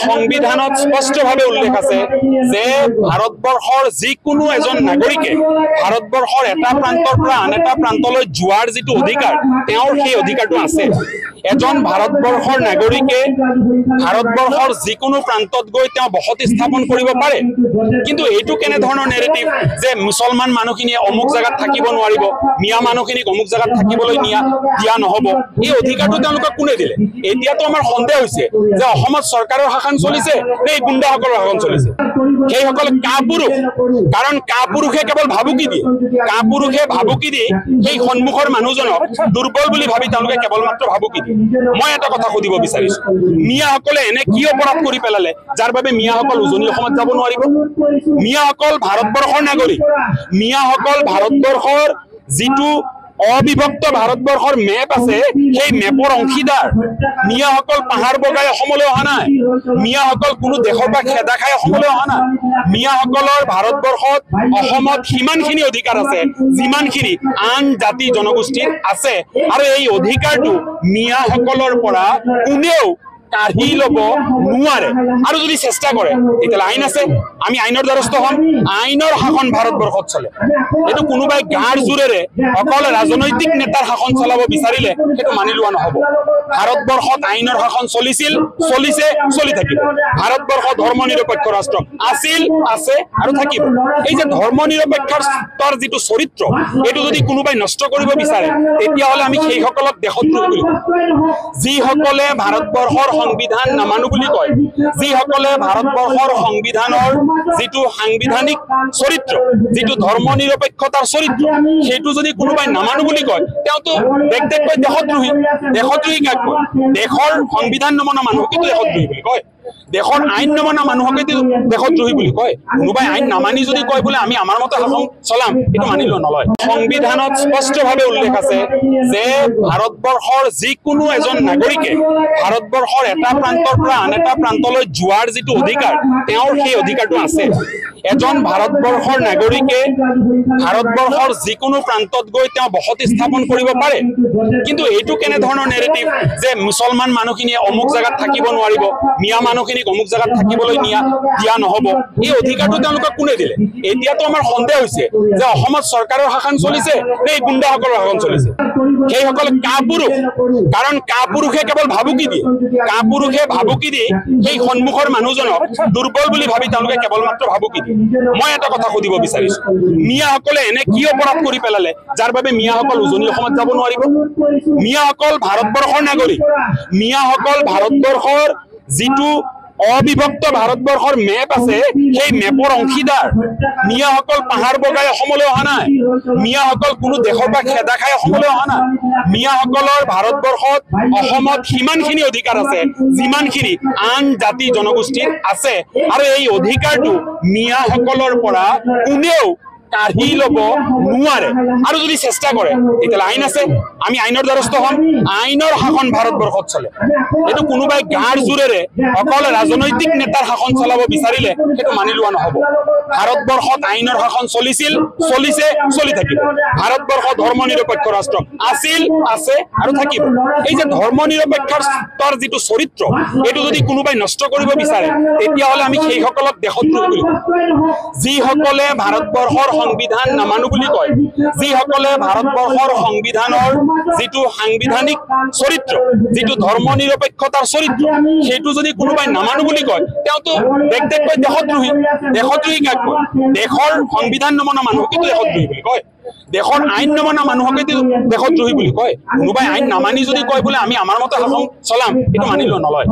সংবিধানত স্পষ্টভাৱে উল্লেখ আছে যে ভাৰতবৰ্ষৰ যিকোনো এজন নাগৰিকে ভাৰতবৰ্ষৰ এটা প্ৰান্তৰ পৰা আন এটা প্ৰান্তলৈ যোৱাৰ যিটো অধিকাৰ তেওঁৰ সেই অধিকাৰটো আছে। এজন ভাৰতবৰ্ষৰ নাগৰিকে ভাৰতবৰ্ষৰ যিকোনো প্ৰান্তত গৈ তেওঁ বসতি স্থাপন কৰিব পাৰে, কিন্তু এইটো কেনে ধৰণৰ নেৰেটিভ যে মুছলমান মানুহখিনিয়ে অমুক জাগাত থাকিব নোৱাৰিব, মিয়া মানুহখিনিক অমুক জাগাত থাকিবলৈ দিয়া নহব, এই অধিকাৰটো তেওঁলোকক কোনে দিলে? এতিয়াতো আমাৰ সন্দেহ হৈছে যে অসমত চৰকাৰৰ শাসন চলিছে নে এই গুণ্ডাসকলৰ শাসন চলিছে। সেইসকল কাপুৰুষ, কাৰণ কাপুৰুষে কেৱল ভাবুকি দিয়ে, কাপুৰুষে ভাবুকি দি সেই সন্মুখৰ মানুহজনক দুৰ্বল বুলি ভাবি তেওঁলোকে কেৱল মাত্ৰ ভাবুকি দিয়ে। মই এটা কথা সুধিব বিচাৰিছো, মিয়াসকলে এনে কি অপৰাধ কৰি পেলালে যাৰ বাবে মিয়াসকল উজনি অসমত যাব নোৱাৰিব? মিয়াসকল ভাৰতবৰ্ষৰ নাগৰিক, মিয়াসকল ভাৰতবৰ্ষৰ যিটো অবিভক্ত ভাৰতবৰ্ষৰ মেপ আছে সেই মেপৰ অংশীদাৰ। মিয়াসকল পাহাৰ বগাই অসমলৈ অহা নাই, মিয়াসকল কোনো দেশৰ পৰা খেদা খাই অসমলৈ অহা নাই। মিয়াসকলৰ ভাৰতবৰ্ষত অসমত সিমানখিনি অধিকাৰ আছে যিমানখিনি আন জাতি জনগোষ্ঠীৰ আছে, আৰু এই অধিকাৰটো মিয়াসকলৰ পৰা কোনেও কাঢ়ি ল'ব নোৱাৰে। আৰু যদি চেষ্টা কৰে তেতিয়াহ'লে আইন আছে, আমি আইনৰ দ্বাৰস্থ হ'ম, আইনৰ শাসন ভাৰতবৰ্ষত চলে। এইটো কোনোবাই গাৰ জোৰেৰে অকল ৰাজনৈতিক নেতাৰ শাসন চলাব বিচাৰিলে সেইটো মানি লোৱা নহ'ব। ভাৰতবৰ্ষত আইনৰ শাসন চলিছিল, চলিছে, চলি থাকিব। ভাৰতবৰ্ষ ধৰ্ম নিৰপেক্ষ ৰাষ্ট্ৰ আছিল, আছে আৰু থাকিব। এই যে ধৰ্ম নিৰপেক্ষৰ যিটো চৰিত্ৰ এইটো যদি কোনোবাই নষ্ট কৰিব বিচাৰে তেতিয়াহ'লে আমি সেইসকলক দেশদ্ৰোহী বুলি কওঁ। যিসকলে ভাৰতবৰ্ষৰ সংবিধান নামানো বুলি কয়, যিসকলে ভাৰতবৰ্ষৰ সংবিধানৰ যিটো সাংবিধানিক চৰিত্ৰ, যিটো ধৰ্ম নিৰপেক্ষতাৰ চৰিত্ৰ সেইটো যদি কোনোবাই নামানো বুলি কয় তেওঁতো ব্যক্তিগত দেশদ্ৰোহী। দেশদ্ৰোহী কাক কয়? দেশৰ সংবিধান নমনা মানুহকে দেশদ্ৰোহী বুলি কয়, দেশৰ আইন নমনা মানুহকে দেশদ্ৰোহী বুলি কয়। কোনোবাই আইন নামানি যদি কয় বোলে আমি আমাৰ মতে শাসন চলাম, এইটো মানি নলয়। সংবিধানত স্পষ্টভাৱে উল্লেখ আছে যে ভাৰতবৰ্ষৰ যিকোনো এজন নাগৰিকে ভাৰতবৰ্ষৰ এটা প্ৰান্তৰ পৰা আন এটা প্ৰান্তলৈ যোৱাৰ যিটো অধিকাৰ তেওঁৰ সেই অধিকাৰটো আছে। এজন ভাৰতবৰ্ষৰ নাগৰিকে ভাৰতবৰ্ষৰ যিকোনো প্ৰান্তত গৈ তেওঁ বসতি স্থাপন কৰিব পাৰে, কিন্তু এইটো কেনে ধৰণৰ নেৰেটিভ যে মুছলমান মানুহখিনিয়ে অমুক জাগাত থাকিব নোৱাৰিব, মিয়া মানুহখিনিক অমুক জাগাত থাকিবলৈ দিয়া নহব, এই অধিকাৰটো তেওঁলোকক কোনে দিলে? এতিয়াতো আমাৰ সন্দেহ হৈছে যে অসমত চৰকাৰৰ শাসন চলিছে নে এই গুণ্ডাসকলৰ শাসন চলিছে। সেইসকল কাপুৰুষ, কাৰণ কাপুৰুষে কেৱল ভাবুকি দিয়ে, কাপুৰুষে ভাবুকি দি সেই সন্মুখৰ মানুহজনক দুৰ্বল বুলি ভাবি তেওঁলোকে কেৱল মাত্ৰ ভাবুকি দিয়ে। মই এটা কথা সুধিব বিচাৰিছো, মিয়াসকলে এনে কি অপৰাধ কৰি পেলালে যাৰ বাবে মিয়াসকল উজনি অসমত যাব নোৱাৰিব? মিয়াসকল ভাৰতবৰ্ষৰ নাগৰিক, মিয়াসকল ভাৰতবৰ্ষৰ যিটো অবিভক্ত ভাৰতবৰ্ষৰ মেপ আছে সেই মেপৰ অংশীদাৰ। মিয়াসকল পাহাৰ বগাই অসমলৈ অহা নাই, মিয়াসকল কোনো দেশৰ পৰা খেদা খাই অসমলৈ অহা নাই। মিয়াসকলৰ ভাৰতবৰ্ষত অসমত সিমানখিনি অধিকাৰ আছে যিমানখিনি আন জাতি জনগোষ্ঠীৰ আছে, আৰু এই অধিকাৰটো মিয়াসকলৰ পৰা কোনেও কাঢ়ি ল'ব নোৱাৰে। আৰু যদি চেষ্টা কৰে তেতিয়াহ'লে আইন আছে, আমি আইনৰ দ্বাৰস্থ হ'ম, আইনৰ শাসন ভাৰতবৰ্ষত চলে। এইটো কোনোবাই গাৰ জোৰেৰে অকল ৰাজনৈতিক নেতাৰ শাসন চলাব বিচাৰিলে সেইটো মানি লোৱা নহ'ব। ভাৰতবৰ্ষত আইনৰ শাসন চলিছিল, চলিছে, চলি থাকিব। ভাৰতবৰ্ষ ধৰ্ম নিৰপেক্ষ ৰাষ্ট্ৰ আছিল, আছে আৰু থাকিব। এই যে ধৰ্ম নিৰপেক্ষৰ যিটো চৰিত্ৰ এইটো যদি কোনোবাই নষ্ট কৰিব বিচাৰে তেতিয়াহ'লে আমি সেইসকলক দেশদ্ৰোহী বুলি কওঁ। যিসকলে ভাৰতবৰ্ষৰ সংবিধান নামানো বুলি কয়, যিসকলে ভাৰতবৰ্ষৰ সংবিধানৰ যিটো সাংবিধানিক চৰিত্ৰ, যিটো ধৰ্ম নিৰপেক্ষতাৰ চৰিত্ৰ সেইটো যদি কোনোবাই নামানো বুলি কয় তেওঁতো ব্যক্তিগত দেশদ্ৰোহী। দেশদ্ৰোহী কাক কয়? দেশৰ সংবিধান নমনা মানুহকে দেশদ্ৰোহী বুলি কয়, দেশৰ আইন নমনা মানুহকে দেশদ্ৰোহী বুলি কয়। কোনোবাই আইন নামানি যদি কয় বোলে আমি আমাৰ মতে শাসন চলাম, এইটো মানি নলয়।